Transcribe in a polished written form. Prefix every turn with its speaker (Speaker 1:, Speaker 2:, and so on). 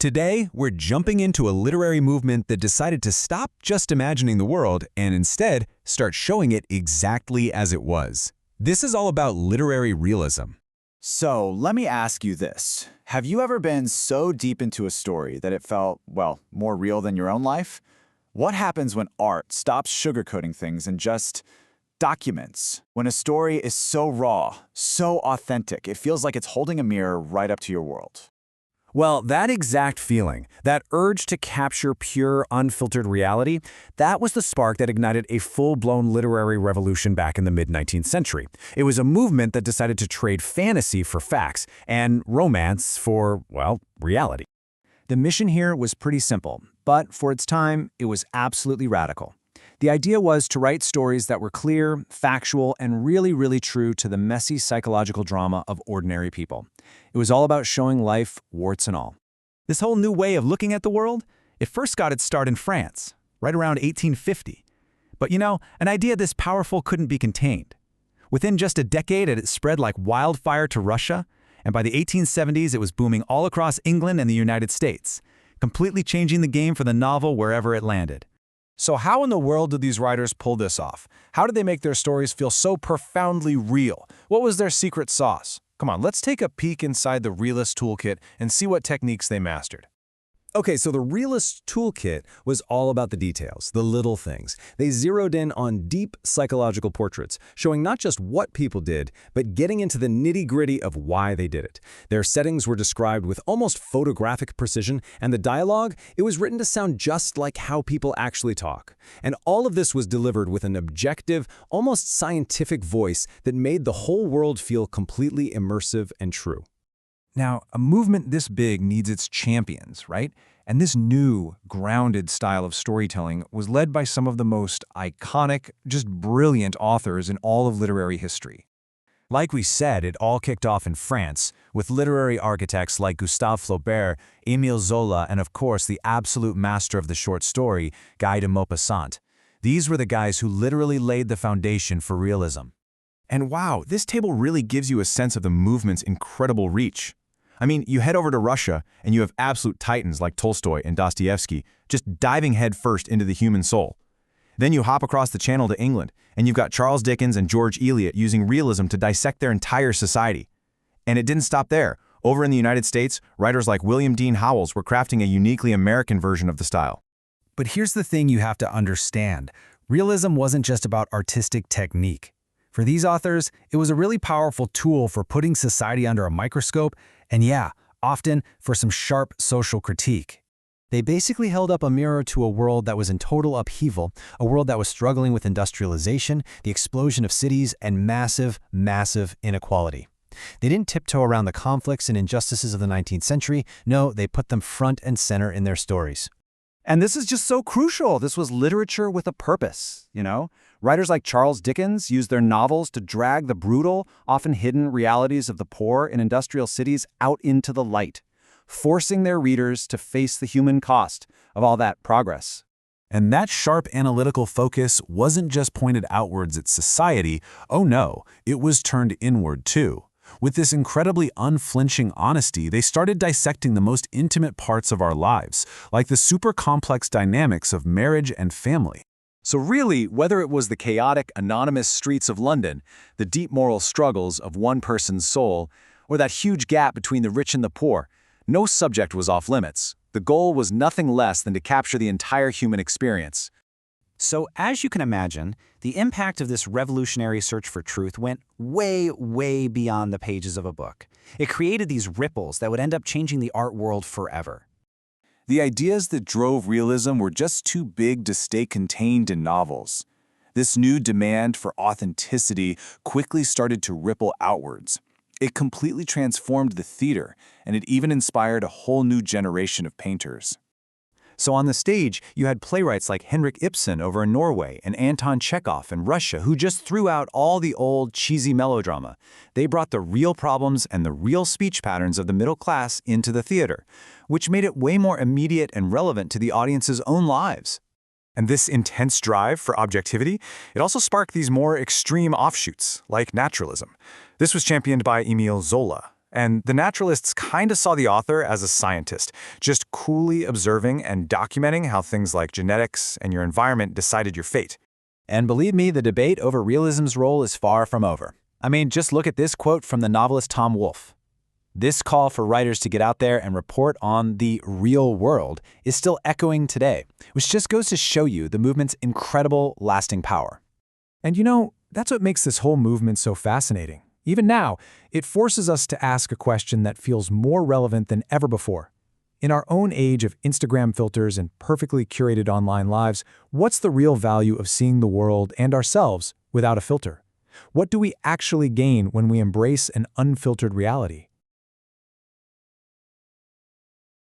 Speaker 1: Today, we're jumping into a literary movement that decided to stop just imagining the world and instead start showing it exactly as it was. This is all about literary realism.
Speaker 2: So let me ask you this. Have you ever been so deep into a story that it felt, well, more real than your own life? What happens when art stops sugarcoating things and just documents? When a story is so raw, so authentic, it feels like it's holding a mirror right up to your world.
Speaker 3: Well, that exact feeling, that urge to capture pure, unfiltered reality, that was the spark that ignited a full-blown literary revolution back in the mid-19th century. It was a movement that decided to trade fantasy for facts and romance for, well, reality.
Speaker 4: The mission here was pretty simple, but for its time, it was absolutely radical. The idea was to write stories that were clear, factual, and really true to the messy psychological drama of ordinary people. It was all about showing life, warts and all.
Speaker 1: This whole new way of looking at the world, it first got its start in France, right around 1850. But an idea this powerful couldn't be contained. Within just a decade, it spread like wildfire to Russia, and by the 1870s, it was booming all across England and the United States, completely changing the game for the novel wherever it landed.
Speaker 5: So how in the world did these writers pull this off? How did they make their stories feel so profoundly real? What was their secret sauce? Come on, let's take a peek inside the Realist toolkit and see what techniques they mastered.
Speaker 3: Okay, so the Realist toolkit was all about the details, the little things. They zeroed in on deep psychological portraits, showing not just what people did, but getting into the nitty-gritty of why they did it. Their settings were described with almost photographic precision, and the dialogue, it was written to sound just like how people actually talk. And all of this was delivered with an objective, almost scientific voice that made the whole world feel completely immersive and true.
Speaker 6: Now, a movement this big needs its champions, right? And this new, grounded style of storytelling was led by some of the most iconic, just brilliant authors in all of literary history.
Speaker 1: Like we said, it all kicked off in France, with literary architects like Gustave Flaubert, Émile Zola, and of course the absolute master of the short story, Guy de Maupassant. These were the guys who literally laid the foundation for realism.
Speaker 5: And wow, this table really gives you a sense of the movement's incredible reach. I mean, you head over to Russia, and you have absolute titans like Tolstoy and Dostoevsky just diving headfirst into the human soul. Then you hop across the channel to England, and you've got Charles Dickens and George Eliot using realism to dissect their entire society. And it didn't stop there. Over in the United States, writers like William Dean Howells were crafting a uniquely American version of the style.
Speaker 4: But here's the thing you have to understand. Realism wasn't just about artistic technique. For these authors, it was a really powerful tool for putting society under a microscope, and yeah, often for some sharp social critique. They basically held up a mirror to a world that was in total upheaval, a world that was struggling with industrialization, the explosion of cities, and massive inequality. They didn't tiptoe around the conflicts and injustices of the 19th century. No, they put them front and center in their stories.
Speaker 2: And this is just so crucial. This was literature with a purpose, Writers like Charles Dickens used their novels to drag the brutal, often hidden realities of the poor in industrial cities out into the light, forcing their readers to face the human cost of all that progress.
Speaker 1: And that sharp analytical focus wasn't just pointed outwards at society. Oh no, it was turned inward too. With this incredibly unflinching honesty, they started dissecting the most intimate parts of our lives, like the super complex dynamics of marriage and family.
Speaker 3: So really, whether it was the chaotic, anonymous streets of London, the deep moral struggles of one person's soul, or that huge gap between the rich and the poor, no subject was off limits. The goal was nothing less than to capture the entire human experience.
Speaker 4: So as you can imagine, the impact of this revolutionary search for truth went way beyond the pages of a book. It created these ripples that would end up changing the art world forever.
Speaker 2: The ideas that drove realism were just too big to stay contained in novels. This new demand for authenticity quickly started to ripple outwards. It completely transformed the theater, and it even inspired a whole new generation of painters.
Speaker 4: So on the stage, you had playwrights like Henrik Ibsen over in Norway and Anton Chekhov in Russia who just threw out all the old, cheesy melodrama. They brought the real problems and the real speech patterns of the middle class into the theater, which made it way more immediate and relevant to the audience's own lives.
Speaker 5: And this intense drive for objectivity, it also sparked these more extreme offshoots, like naturalism. This was championed by Émile Zola. And the naturalists kind of saw the author as a scientist, just coolly observing and documenting how things like genetics and your environment decided your fate.
Speaker 2: And believe me, the debate over realism's role is far from over. I mean, just look at this quote from the novelist Tom Wolfe. This call for writers to get out there and report on the real world is still echoing today, which just goes to show you the movement's incredible lasting power.
Speaker 6: And that's what makes this whole movement so fascinating. Even now, it forces us to ask a question that feels more relevant than ever before. In our own age of Instagram filters and perfectly curated online lives, what's the real value of seeing the world and ourselves without a filter? What do we actually gain when we embrace an unfiltered reality?